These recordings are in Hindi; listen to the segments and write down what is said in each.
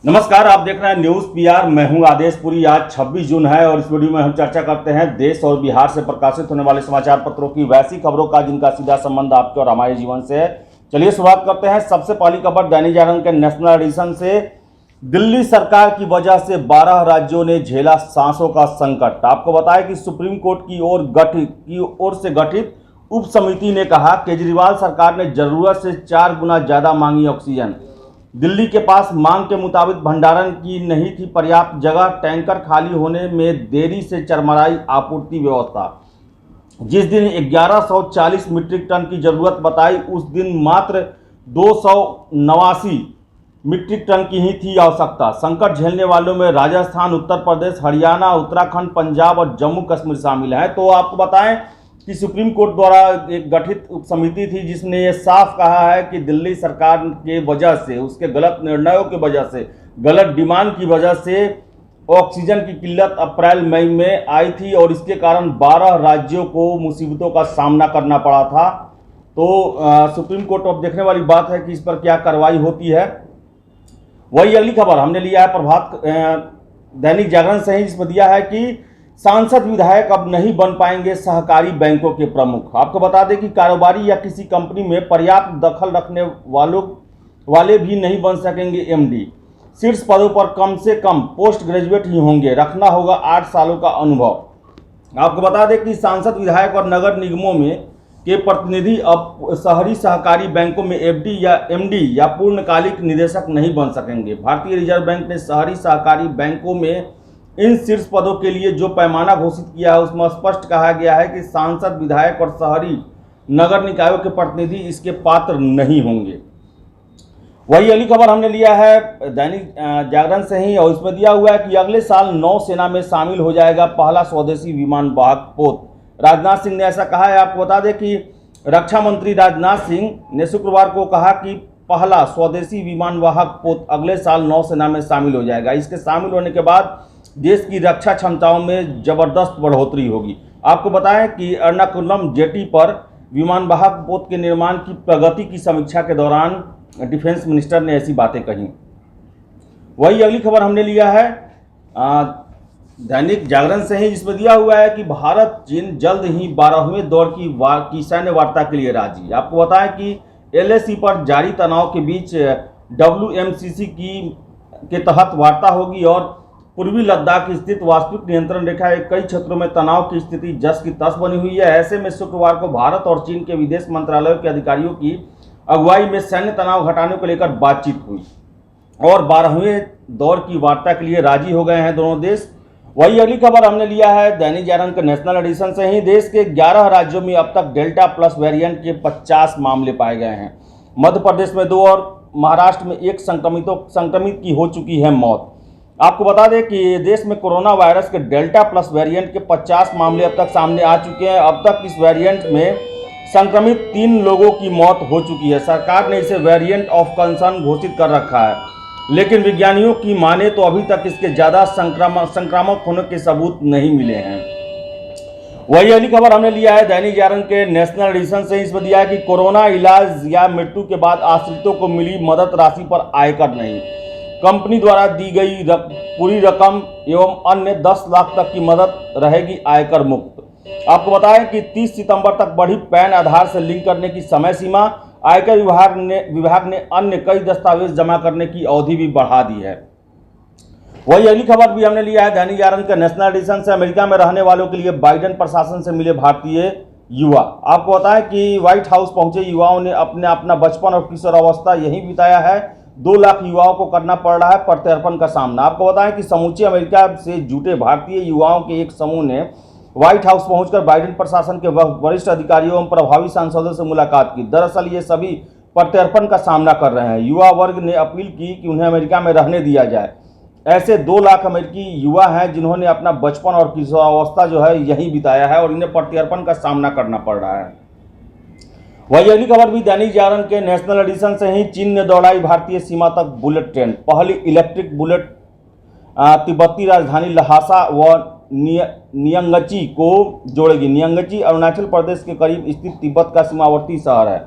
नमस्कार, आप देख रहे हैं न्यूज पीआर। मैं हूं आदेशपुरी। आज 26 जून है और इस वीडियो में हम चर्चा करते हैं देश और बिहार से प्रकाशित होने वाले समाचार पत्रों की वैसी खबरों का जिनका सीधा संबंध आपके और हमारे जीवन से है। चलिए शुरुआत करते हैं। सबसे पहली खबर दैनिक जागरण के नेशनल एडिशन से। दिल्ली सरकार की वजह से 12 राज्यों ने झेला सांसों का संकट। आपको बताएं कि सुप्रीम कोर्ट की ओर से गठित उप समिति ने कहा केजरीवाल सरकार ने जरूरत से 4 गुना ज्यादा मांगी ऑक्सीजन। दिल्ली के पास मांग के मुताबिक भंडारण की नहीं थी पर्याप्त जगह। टैंकर खाली होने में देरी से चरमराई आपूर्ति व्यवस्था। जिस दिन 1140 मीट्रिक टन की जरूरत बताई उस दिन मात्र 289 मीट्रिक टन की ही थी आवश्यकता। संकट झेलने वालों में राजस्थान, उत्तर प्रदेश, हरियाणा, उत्तराखंड, पंजाब और जम्मू कश्मीर शामिल हैं। तो आपको बताएं कि सुप्रीम कोर्ट द्वारा एक गठित उप समिति थी जिसने ये साफ कहा है कि दिल्ली सरकार के वजह से, उसके गलत निर्णयों की वजह से, गलत डिमांड की वजह से ऑक्सीजन की किल्लत अप्रैल मई में आई थी और इसके कारण 12 राज्यों को मुसीबतों का सामना करना पड़ा था। तो सुप्रीम कोर्ट अब देखने वाली बात है कि इस पर क्या कार्रवाई होती है। वही अगली खबर हमने लिया है प्रभात दैनिक जागरण से ही, जिसमें दिया है कि सांसद विधायक अब नहीं बन पाएंगे सहकारी बैंकों के प्रमुख। आपको बता दें कि कारोबारी या किसी कंपनी में पर्याप्त दखल रखने वाले भी नहीं बन सकेंगे एमडी। शीर्ष पदों पर कम से कम पोस्ट ग्रेजुएट ही होंगे। रखना होगा 8 सालों का अनुभव। आपको बता दें कि सांसद, विधायक और नगर निगमों में के प्रतिनिधि अब शहरी सहकारी बैंकों में एफडी या एमडी या पूर्णकालिक निदेशक नहीं बन सकेंगे। भारतीय रिजर्व बैंक ने शहरी सहकारी बैंकों में इन शीर्ष पदों के लिए जो पैमाना घोषित किया है उसमें स्पष्ट कहा गया है कि सांसद, विधायक और शहरी नगर निकायों के प्रतिनिधि इसके पात्र नहीं होंगे। वही अगली खबर हमने लिया है दैनिक जागरण से ही और इसमें दिया हुआ है कि अगले साल नौसेना में शामिल हो जाएगा पहला स्वदेशी विमान वाहक पोत। राजनाथ सिंह ने ऐसा कहा है। आपको बता दें कि रक्षा मंत्री राजनाथ सिंह ने शुक्रवार को कहा कि पहला स्वदेशी विमान वाहक पोत अगले साल नौसेना में शामिल हो जाएगा। इसके शामिल होने के बाद देश की रक्षा क्षमताओं में जबरदस्त बढ़ोतरी होगी। आपको बताएं कि एर्नाकुलम जेटी पर विमान वाहक पोत के निर्माण की प्रगति की समीक्षा के दौरान डिफेंस मिनिस्टर ने ऐसी बातें कही। वही अगली खबर हमने लिया है दैनिक जागरण से ही, जिसमें दिया हुआ है कि भारत चीन जल्द ही 12वें दौर की सैन्य वार्ता के लिए राजी। आपको बताएं कि एलएसी पर जारी तनाव के बीच WMCC के तहत वार्ता होगी और पूर्वी लद्दाख स्थित वास्तविक नियंत्रण रेखा के कई क्षेत्रों में तनाव की स्थिति जस की तस बनी हुई है। ऐसे में शुक्रवार को भारत और चीन के विदेश मंत्रालयों के अधिकारियों की अगुवाई में सैन्य तनाव घटाने को लेकर बातचीत हुई और 12वें दौर की वार्ता के लिए राजी हो गए हैं दोनों देश। वही अगली खबर हमने लिया है दैनिक जागरण के नेशनल एडिशन से ही। देश के 11 राज्यों में अब तक डेल्टा प्लस वेरिएंट के 50 मामले पाए गए हैं। मध्य प्रदेश में 2 और महाराष्ट्र में 1 संक्रमित की हो चुकी है मौत। आपको बता दें कि देश में कोरोना वायरस के डेल्टा प्लस वेरिएंट के 50 मामले अब तक सामने आ चुके हैं। अब तक इस वेरिएंट में संक्रमित 3 लोगों की मौत हो चुकी है। सरकार ने इसे वेरिएंट ऑफ कंसर्न घोषित कर रखा है, लेकिन विज्ञानियों की माने तो अभी तक इसके ज़्यादा संक्रामक होने के सबूत नहीं मिले हैं। वही अगली खबर हमने लिया है दैनिक जागरण के नेशनल एडिशन से। इसमें दिया है कि कोरोना इलाज या मृत्यु के बाद आश्रितों को मिली मदद राशि पर आयकर नहीं। कंपनी द्वारा दी गई पूरी रकम एवं अन्य 10 लाख तक की मदद रहेगी आयकर मुक्त। आपको बताएं कि 30 सितंबर तक बढ़ी पैन आधार से लिंक करने की समय सीमा। आयकर विभाग ने अन्य कई दस्तावेज जमा करने की अवधि भी बढ़ा दी है। वही अगली खबर भी हमने लिया है दैनिक जागरण के नेशनल एडिशन से। अमेरिका में रहने वालों के लिए बाइडेन प्रशासन से मिले भारतीय युवा। आपको बताएं कि व्हाइट हाउस पहुंचे युवाओं ने अपना बचपन और किशोरावस्था यहीं बिताया है। 2 लाख युवाओं को करना पड़ रहा है प्रत्यर्पण का सामना। आपको बताएं कि समूचे अमेरिका से जुटे भारतीय युवाओं के एक समूह ने व्हाइट हाउस पहुंचकर बाइडेन प्रशासन के वरिष्ठ अधिकारियों एवं प्रभावी सांसदों से मुलाकात की। दरअसल ये सभी प्रत्यर्पण का सामना कर रहे हैं। युवा वर्ग ने अपील की कि उन्हें अमेरिका में रहने दिया जाए। ऐसे 2 लाख अमेरिकी युवा हैं जिन्होंने अपना बचपन और किशोरावस्था जो है यहीं बिताया है और इन्हें प्रत्यर्पण का सामना करना पड़ रहा है। वही अगली खबर भी दैनिक जागरण के नेशनल एडिशन से ही। चीन ने दौड़ाई भारतीय सीमा तक बुलेट ट्रेन। पहली इलेक्ट्रिक बुलेट तिब्बती राजधानी लहासा व नियंगची को जोड़ेगी। नियंगची अरुणाचल प्रदेश के करीब स्थित तिब्बत का सीमावर्ती शहर है।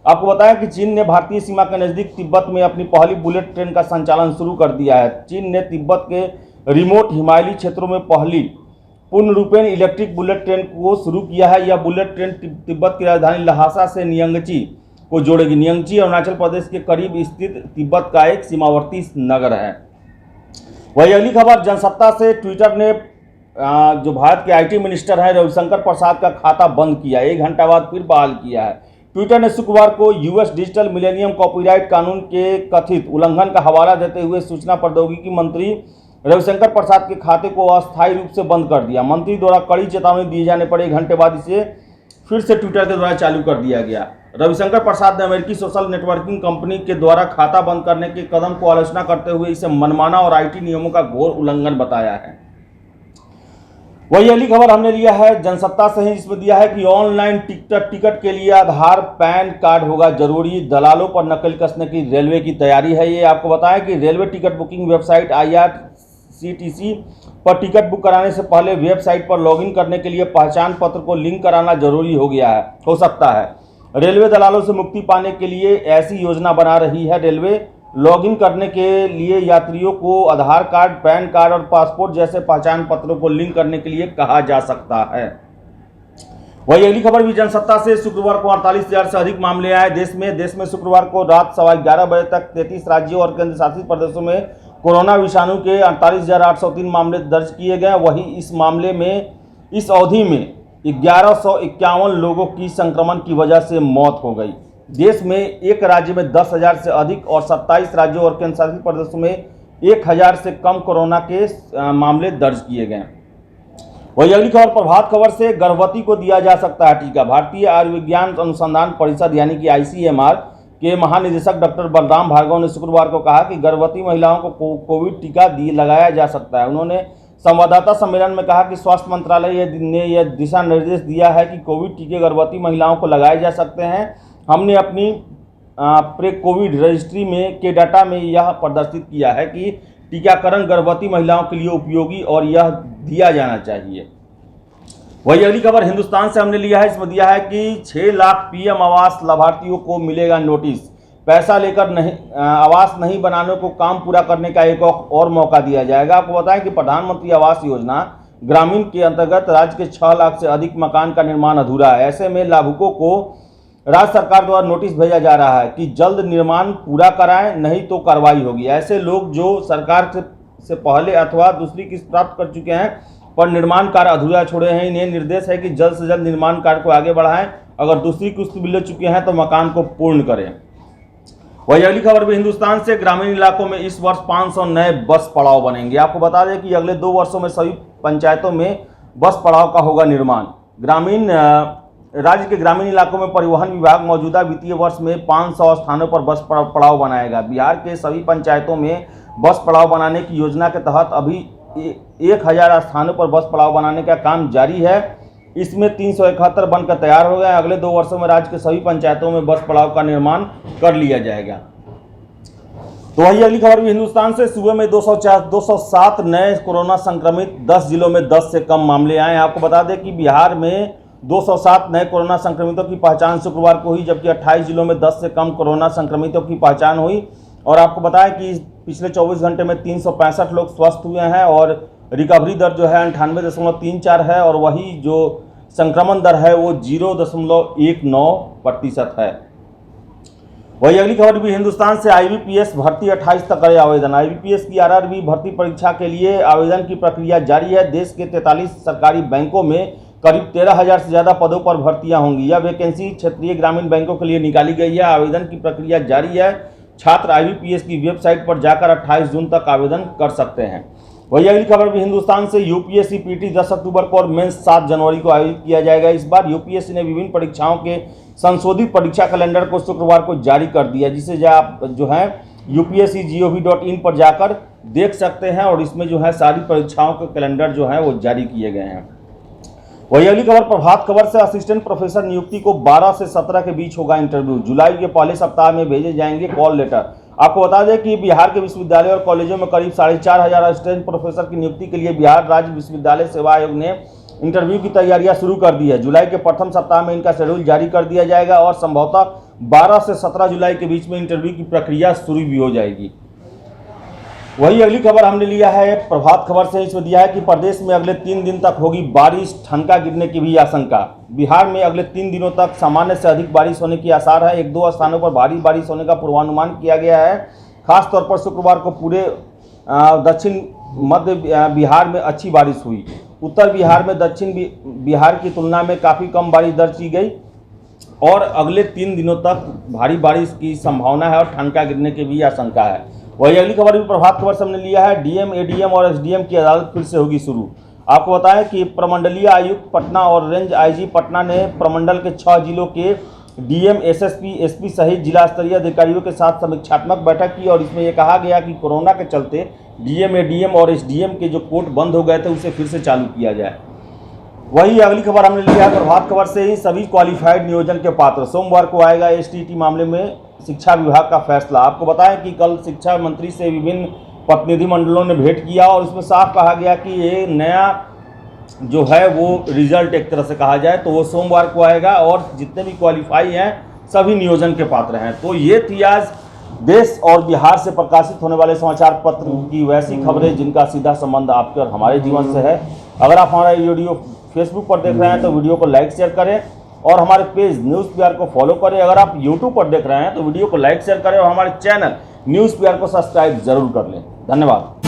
आपको बताया कि चीन ने भारतीय सीमा के नज़दीक तिब्बत में अपनी पहली बुलेट ट्रेन का संचालन शुरू कर दिया है। चीन ने तिब्बत के रिमोट हिमालयी क्षेत्रों में पहली पूर्ण रूपेण इलेक्ट्रिक बुलेट ट्रेन को शुरू किया है। यह बुलेट ट्रेन तिब्बत की राजधानी ल्हासा से नियंगची को जोड़ेगी। नियंगची अरुणाचल प्रदेश के करीब स्थित तिब्बत का एक सीमावर्ती नगर है। वही अगली खबर, जनसत्ता से ट्विटर ने जो भारत के आईटी मिनिस्टर हैं रविशंकर प्रसाद का खाता बंद किया, 1 घंटा बाद फिर बहाल किया है। ट्विटर ने शुक्रवार को यूएस डिजिटल मिलेनियम कॉपीराइट कानून के कथित उल्लंघन का हवाला देते हुए सूचना प्रौद्योगिकी मंत्री रविशंकर प्रसाद के खाते को अस्थायी रूप से बंद कर दिया। मंत्री द्वारा कड़ी चेतावनी दिए जाने पर 1 घंटे बाद इसे फिर से ट्विटर के द्वारा चालू कर दिया गया। रविशंकर प्रसाद ने अमेरिकी सोशल नेटवर्किंग कंपनी के द्वारा खाता बंद करने के कदम को आलोचना करते हुए इसे मनमाना और आईटी नियमों का घोर उल्लंघन बताया है। वही अगली खबर हमने लिया है जनसत्ता से ही, जिसमें दिया है कि ऑनलाइन टिकट के लिए आधार पैन कार्ड होगा जरूरी, दलालों पर नकेल कसने की रेलवे की तैयारी है। ये आपको बताया कि railway ticket booking website IRCTC पर टिकट बुक कराने से पहले वेबसाइट पर लॉगिन करने के लिए पहचान पत्र को लिंक कराना जरूरी हो सकता है। रेलवे दलालों से मुक्ति पाने के लिए ऐसी योजना बना रही है। रेलवे लॉगिन करने के लिए यात्रियों को आधार कार्ड, पैन कार्ड और पासपोर्ट जैसे पहचान पत्रों को लिंक करने के लिए कहा जा सकता है। वही अगली खबर भी जनसत्ता से, शुक्रवार को 48,000 से अधिक मामले आए देश में शुक्रवार को रात 11:15 बजे तक 33 राज्यों और केंद्र शासित प्रदेशों में कोरोना विषाणु के 48,803 मामले दर्ज किए गए। वहीं इस अवधि में 1151 लोगों की संक्रमण की वजह से मौत हो गई। देश में एक राज्य में 10,000 से अधिक और 27 राज्यों और केंद्र शासित प्रदेशों में 1,000 से कम कोरोना के मामले दर्ज किए गए। वही अगली खबर प्रभात खबर से, गर्भवती को दिया जा सकता है टीका। भारतीय आयुर्विज्ञान अनुसंधान परिषद यानी कि ICMR के महानिदेशक डॉक्टर बलराम भार्गव ने शुक्रवार को कहा कि गर्भवती महिलाओं को कोविड टीका लगाया जा सकता है। उन्होंने संवाददाता सम्मेलन में कहा कि स्वास्थ्य मंत्रालय ने यह दिशा निर्देश दिया है कि कोविड टीके गर्भवती महिलाओं को लगाए जा सकते हैं। हमने अपनी प्रे कोविड रजिस्ट्री के डाटा में यह प्रदर्शित किया है कि टीकाकरण गर्भवती महिलाओं के लिए उपयोगी और यह दिया जाना चाहिए। वही अगली खबर हिंदुस्तान से हमने लिया है, इसमें दिया है कि 6 लाख PM आवास लाभार्थियों को मिलेगा नोटिस। पैसा लेकर आवास नहीं बनाने को काम पूरा करने का एक और मौका दिया जाएगा। आपको बताएं कि प्रधानमंत्री आवास योजना ग्रामीण के अंतर्गत राज्य के 6 लाख से अधिक मकान का निर्माण अधूरा है। ऐसे में लाभुकों को राज्य सरकार द्वारा नोटिस भेजा जा रहा है कि जल्द निर्माण पूरा कराएं, नहीं तो कार्रवाई होगी। ऐसे लोग जो सरकार से पहले अथवा दूसरी किस्त प्राप्त कर चुके हैं पर निर्माण कार्य अधूरा छोड़े हैं, इन्हें निर्देश है कि जल्द से जल्द निर्माण कार्य को आगे बढ़ाएं। अगर दूसरी किस्त भी ले चुके हैं तो मकान को पूर्ण करें। वही अगली खबर भी हिंदुस्तान से, ग्रामीण इलाकों में इस वर्ष 500 नए बस पड़ाव बनेंगे। आपको बता दें कि अगले 2 वर्षों में सभी पंचायतों में बस पड़ाव का होगा निर्माण। राज्य के ग्रामीण इलाकों में परिवहन विभाग मौजूदा वित्तीय वर्ष में 500 स्थानों पर बस पड़ाव बनाएगा। बिहार के सभी पंचायतों में बस पड़ाव बनाने की योजना के तहत अभी 1000 स्थानों पर बस पड़ाव बनाने का काम जारी है। इसमें 371 बनकर तैयार हो गए। अगले 2 वर्षों में राज्य के सभी पंचायतों में बस पड़ाव का निर्माण कर लिया जाएगा। तो वही अगली खबर भी हिंदुस्तान से, सूबे में 207 नए कोरोना संक्रमित, 10 जिलों में 10 से कम मामले आए। आपको बता दें कि बिहार में 207 नए कोरोना संक्रमितों की पहचान शुक्रवार को हुई, जबकि 28 जिलों में 10 से कम कोरोना संक्रमितों की पहचान हुई। और आपको बताया कि पिछले 24 घंटे में 365 लोग स्वस्थ हुए हैं और रिकवरी दर जो है 98.34 है और वही जो संक्रमण दर है वो 0.19% है। वही अगली खबर भी हिंदुस्तान से, IBPS भर्ती 28 तक करे आवेदन। IBPS की RRB भर्ती परीक्षा के लिए आवेदन की प्रक्रिया जारी है। देश के 43 सरकारी बैंकों में करीब 13,000 से ज़्यादा पदों पर भर्तियां होंगी। यह वैकेंसी क्षेत्रीय ग्रामीण बैंकों के लिए निकाली गई है। आवेदन की प्रक्रिया जारी है। छात्र IBPS की वेबसाइट पर जाकर 28 जून तक आवेदन कर सकते हैं। वही अगली खबर भी हिंदुस्तान से, UPSC PT 10 अक्टूबर को और मेंस 7 जनवरी को आयोजित किया जाएगा। इस बार UPSC ने विभिन्न परीक्षाओं के संशोधित परीक्षा कैलेंडर को शुक्रवार को जारी कर दिया, जिसे आप जो है upsc.gov.in पर जाकर देख सकते हैं और इसमें जो है सारी परीक्षाओं के कैलेंडर जो है वो जारी किए गए हैं। वही अगली खबर प्रभात खबर से, असिस्टेंट प्रोफेसर नियुक्ति को 12 से 17 के बीच होगा इंटरव्यू। जुलाई के पहले सप्ताह में भेजे जाएंगे कॉल लेटर। आपको बता दें कि बिहार के विश्वविद्यालय और कॉलेजों में करीब 4,500 असिस्टेंट प्रोफेसर की नियुक्ति के लिए बिहार राज्य विश्वविद्यालय सेवा आयोग ने इंटरव्यू की तैयारियां शुरू कर दी है। जुलाई के प्रथम सप्ताह में इनका शेड्यूल जारी कर दिया जाएगा और संभवतः 12 से 17 जुलाई के बीच में इंटरव्यू की प्रक्रिया शुरू भी हो जाएगी। वही अगली खबर हमने लिया है प्रभात खबर से। इसमें दिया है कि प्रदेश में अगले 3 दिन तक होगी बारिश, ठनका गिरने की भी आशंका। बिहार में अगले 3 दिनों तक सामान्य से अधिक बारिश होने की आसार है। 1-2 स्थानों पर भारी बारिश होने का पूर्वानुमान किया गया है। खासतौर पर शुक्रवार को पूरे दक्षिण मध्य बिहार में अच्छी बारिश हुई। उत्तर बिहार में दक्षिण बिहार की तुलना में काफ़ी कम बारिश दर्ज की गई और अगले 3 दिनों तक भारी बारिश की संभावना है और ठनका गिरने की भी आशंका है। वही अगली खबर भी प्रभात खबर से हमने लिया है। डीएम, एडीएम और एसडीएम की अदालत फिर से होगी शुरू। आपको बताएं कि प्रमंडलीय आयुक्त पटना और रेंज आईजी पटना ने प्रमंडल के 6 जिलों के डीएम, एसएसपी, एसपी सहित जिला स्तरीय अधिकारियों के साथ समीक्षात्मक बैठक की और इसमें यह कहा गया कि कोरोना के चलते डीएम, एडीएम और एसडीएम के जो कोर्ट बंद हो गए थे उसे फिर से चालू किया जाए। वही अगली खबर हमने लिया है प्रभात खबर से ही। सभी क्वालिफाइड नियोजन के पात्र, सोमवार को आएगा एसटीईटी मामले में शिक्षा विभाग का फैसला। आपको बताएं कि कल शिक्षा मंत्री से विभिन्न प्रतिनिधिमंडलों ने भेंट किया और इसमें साफ कहा गया कि ये नया जो है वो रिजल्ट एक तरह से कहा जाए तो वो सोमवार को आएगा और जितने भी क्वालिफाई हैं सभी नियोजन के पात्र हैं। तो ये थी आज देश और बिहार से प्रकाशित होने वाले समाचार पत्र की वैसी खबरें जिनका सीधा संबंध आपके और हमारे जीवन से है। अगर आप हमारा वीडियो फेसबुक पर देख रहे हैं तो वीडियो को लाइक शेयर करें और हमारे पेज न्यूज़ पीआर को फॉलो करें। अगर आप यूट्यूब पर देख रहे हैं तो वीडियो को लाइक शेयर करें और हमारे चैनल न्यूज़ पीआर को सब्सक्राइब जरूर कर लें। धन्यवाद।